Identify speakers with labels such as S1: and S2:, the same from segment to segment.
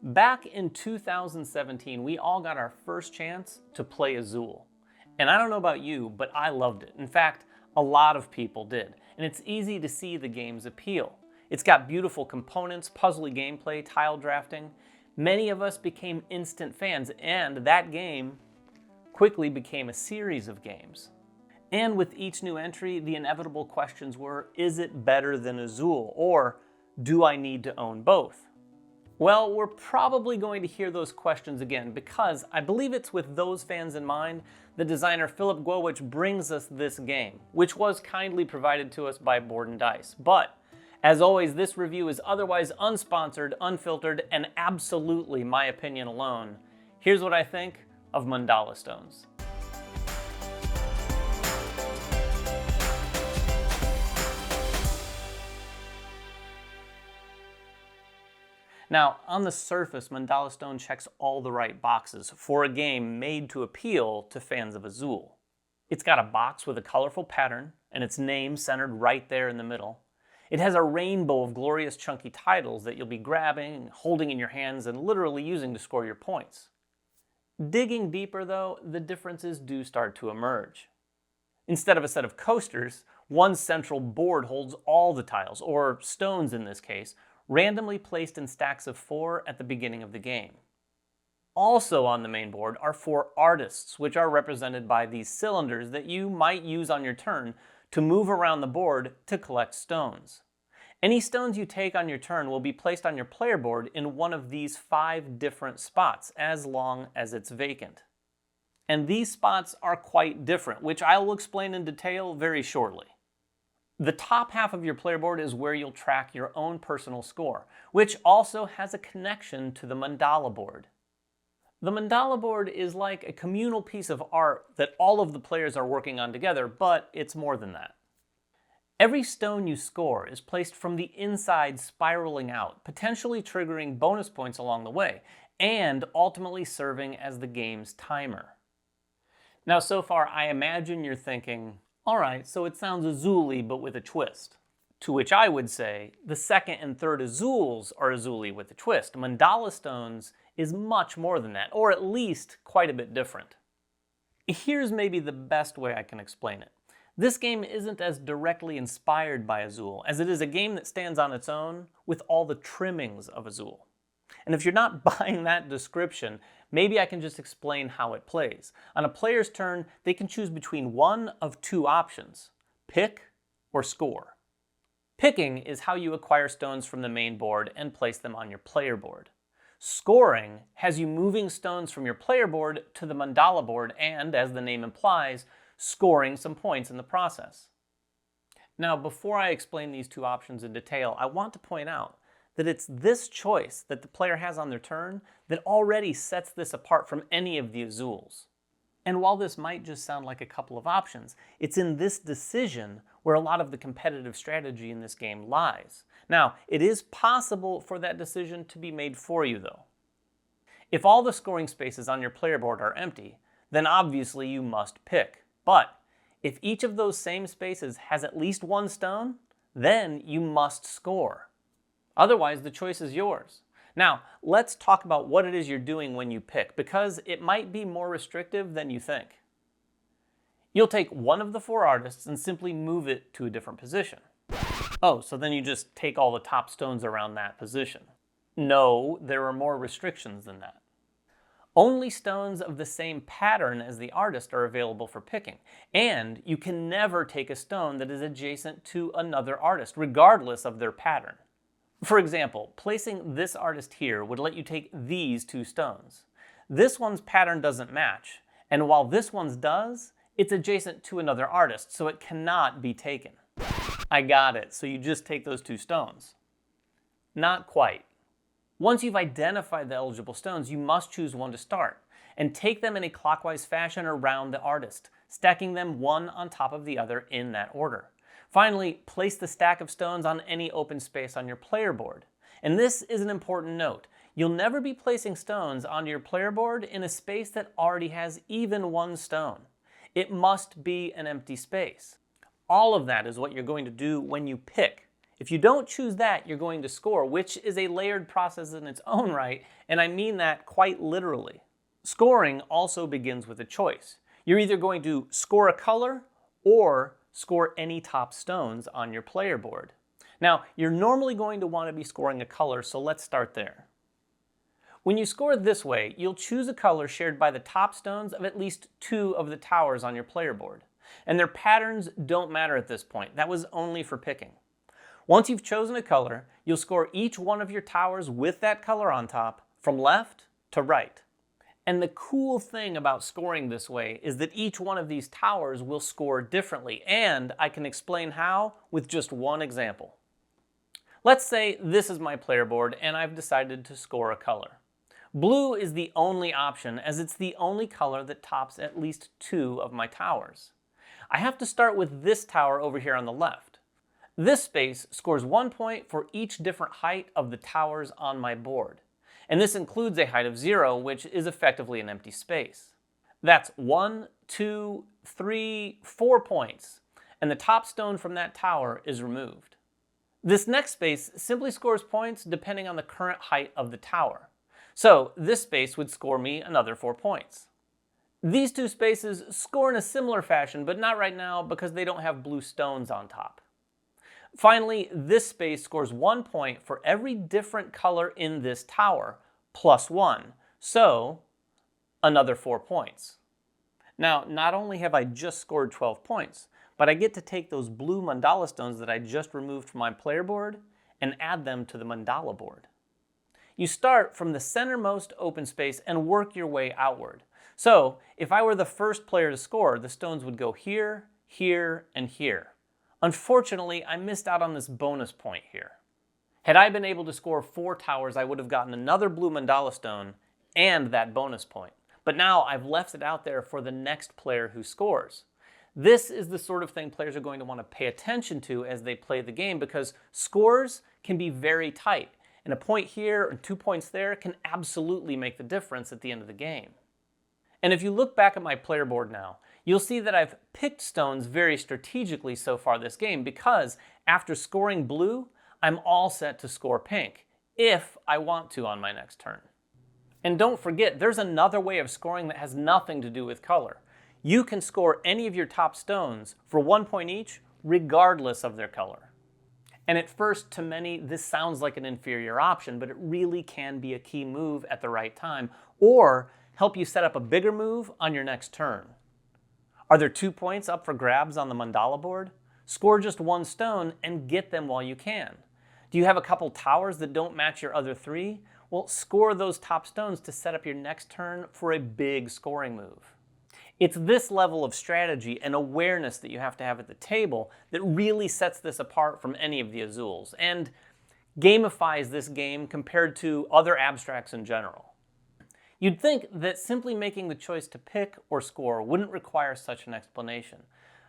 S1: Back in 2017, we all got our first chance to play Azul. And I don't know about you, but I loved it. In fact, a lot of people did. And it's easy to see the game's appeal. It's got beautiful components, puzzly gameplay, tile drafting. Many of us became instant fans, and that game quickly became a series of games. And with each new entry, the inevitable questions were, is it better than Azul? Or do I need to own both? Well, we're probably going to hear those questions again because I believe it's with those fans in mind the designer Philip Głowicz brings us this game, which was kindly provided to us by Board & Dice. But, as always, this review is otherwise unsponsored, unfiltered, and absolutely my opinion alone. Here's what I think of Mandala Stones. Now, on the surface, Mandala Stone checks all the right boxes for a game made to appeal to fans of Azul. It's got a box with a colorful pattern, and its name centered right there in the middle. It has a rainbow of glorious chunky titles that you'll be grabbing, holding in your hands, and literally using to score your points. Digging deeper, though, the differences do start to emerge. Instead of a set of coasters, one central board holds all the tiles, or stones in this case, randomly placed in stacks of 4 at the beginning of the game. Also on the main board are 4 artists, which are represented by these cylinders that you might use on your turn to move around the board to collect stones. Any stones you take on your turn will be placed on your player board in one of these 5 different spots, as long as it's vacant. And these spots are quite different, which I will explain in detail very shortly. The top half of your player board is where you'll track your own personal score, which also has a connection to the mandala board. The mandala board is like a communal piece of art that all of the players are working on together, but it's more than that. Every stone you score is placed from the inside spiraling out, potentially triggering bonus points along the way, and ultimately serving as the game's timer. Now, so far, I imagine you're thinking, alright, so it sounds Azul-y, but with a twist. To which I would say, the second and third Azuls are Azul-y with a twist. Mandala Stones is much more than that, or at least quite a bit different. Here's maybe the best way I can explain it. This game isn't as directly inspired by Azul as it is a game that stands on its own with all the trimmings of Azul. And if you're not buying that description, maybe I can just explain how it plays. On a player's turn, they can choose between one of 2 options: pick or score. Picking is how you acquire stones from the main board and place them on your player board. Scoring has you moving stones from your player board to the mandala board and, as the name implies, scoring some points in the process. Now, before I explain these 2 options in detail, I want to point out that it's this choice that the player has on their turn that already sets this apart from any of the Azuls. And while this might just sound like a couple of options, it's in this decision where a lot of the competitive strategy in this game lies. Now, it is possible for that decision to be made for you, though. If all the scoring spaces on your player board are empty, then obviously you must pick. But if each of those same spaces has at least 1 stone, then you must score. Otherwise, the choice is yours. Now, let's talk about what it is you're doing when you pick, because it might be more restrictive than you think. You'll take one of the 4 artists and simply move it to a different position. Oh, so then you just take all the top stones around that position. No, there are more restrictions than that. Only stones of the same pattern as the artist are available for picking, and you can never take a stone that is adjacent to another artist, regardless of their pattern. For example, placing this artist here would let you take these 2 stones. This one's pattern doesn't match, and while this one's does, it's adjacent to another artist, so it cannot be taken. I got it, so you just take those 2 stones. Not quite. Once you've identified the eligible stones, you must choose one to start, and take them in a clockwise fashion around the artist, stacking them one on top of the other in that order. Finally, place the stack of stones on any open space on your player board. And this is an important note. You'll never be placing stones onto your player board in a space that already has even 1 stone. It must be an empty space. All of that is what you're going to do when you pick. If you don't choose that, you're going to score, which is a layered process in its own right, and I mean that quite literally. Scoring also begins with a choice. You're either going to score a color or score any top stones on your player board. Now, you're normally going to want to be scoring a color, so let's start there. When you score this way, you'll choose a color shared by the top stones of at least 2 of the towers on your player board. And their patterns don't matter at this point. That was only for picking. Once you've chosen a color, you'll score each one of your towers with that color on top from left to right. And the cool thing about scoring this way is that each one of these towers will score differently, and I can explain how with just one example. Let's say this is my player board and I've decided to score a color. Blue is the only option as it's the only color that tops at least 2 of my towers. I have to start with this tower over here on the left. This space scores 1 point for each different height of the towers on my board. And this includes a height of 0, which is effectively an empty space. That's 1, 2, 3, 4 points, and the top stone from that tower is removed. This next space simply scores points depending on the current height of the tower. So this space would score me another 4 points. These 2 spaces score in a similar fashion, but not right now because they don't have blue stones on top. Finally, this space scores 1 point for every different color in this tower, plus 1, so another 4 points. Now, not only have I just scored 12 points, but I get to take those blue mandala stones that I just removed from my player board and add them to the mandala board. You start from the centermost open space and work your way outward. So, if I were the first player to score, the stones would go here, here, and here. Unfortunately, I missed out on this bonus point here. Had I been able to score 4 towers, I would have gotten another blue mandala stone and that bonus point. But now I've left it out there for the next player who scores. This is the sort of thing players are going to want to pay attention to as they play the game because scores can be very tight, and a point here and 2 points there can absolutely make the difference at the end of the game. And if you look back at my player board now, you'll see that I've picked stones very strategically so far this game because after scoring blue, I'm all set to score pink, if I want to on my next turn. And don't forget, there's another way of scoring that has nothing to do with color. You can score any of your top stones for 1 point each, regardless of their color. And at first, to many, this sounds like an inferior option, but it really can be a key move at the right time, or help you set up a bigger move on your next turn. Are there 2 points up for grabs on the mandala board? Score just 1 stone and get them while you can. Do you have a couple towers that don't match your other 3? Well, score those top stones to set up your next turn for a big scoring move. It's this level of strategy and awareness that you have to have at the table that really sets this apart from any of the Azuls, and gamifies this game compared to other abstracts in general. You'd think that simply making the choice to pick or score wouldn't require such an explanation,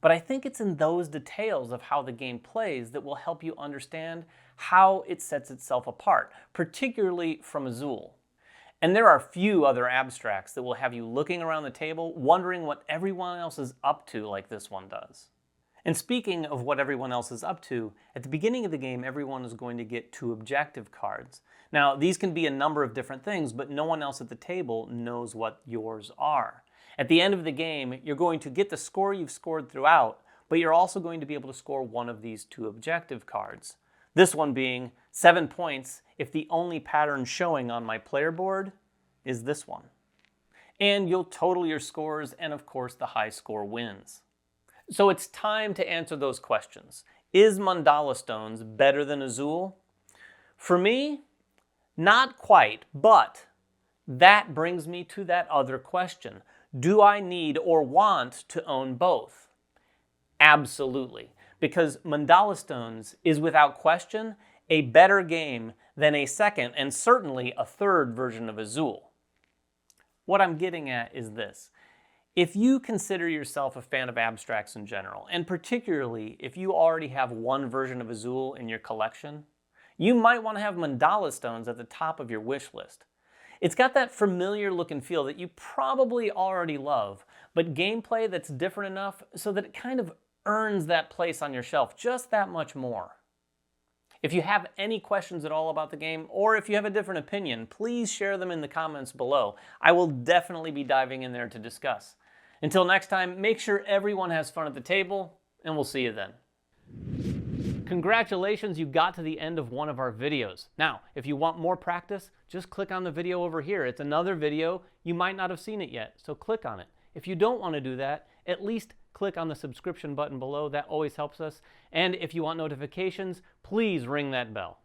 S1: but I think it's in those details of how the game plays that will help you understand how it sets itself apart, particularly from Azul. And there are few other abstracts that will have you looking around the table wondering what everyone else is up to like this one does. And speaking of what everyone else is up to, at the beginning of the game everyone is going to get 2 objective cards. Now these can be a number of different things, but no one else at the table knows what yours are. At the end of the game, you're going to get the score you've scored throughout, but you're also going to be able to score one of these 2 objective cards. This one being 7 points if the only pattern showing on my player board is this one. And you'll total your scores, and of course the high score wins. So it's time to answer those questions. Is Mandala Stones better than Azul? For me, not quite, but that brings me to that other question. Do I need or want to own both? Absolutely, because Mandala Stones is without question a better game than a second and certainly a third version of Azul. What I'm getting at is this. If you consider yourself a fan of abstracts in general, and particularly if you already have one version of Azul in your collection, you might want to have Mandala Stones at the top of your wish list. It's got that familiar look and feel that you probably already love, but gameplay that's different enough so that it kind of earns that place on your shelf just that much more. If you have any questions at all about the game, or if you have a different opinion, please share them in the comments below. I will definitely be diving in there to discuss. Until next time, make sure everyone has fun at the table, and we'll see you then. Congratulations, you got to the end of one of our videos. Now, if you want more practice, just click on the video over here. It's another video. You might not have seen it yet, so click on it. If you don't want to do that, at least click on the subscription button below. That always helps us. And if you want notifications, please ring that bell.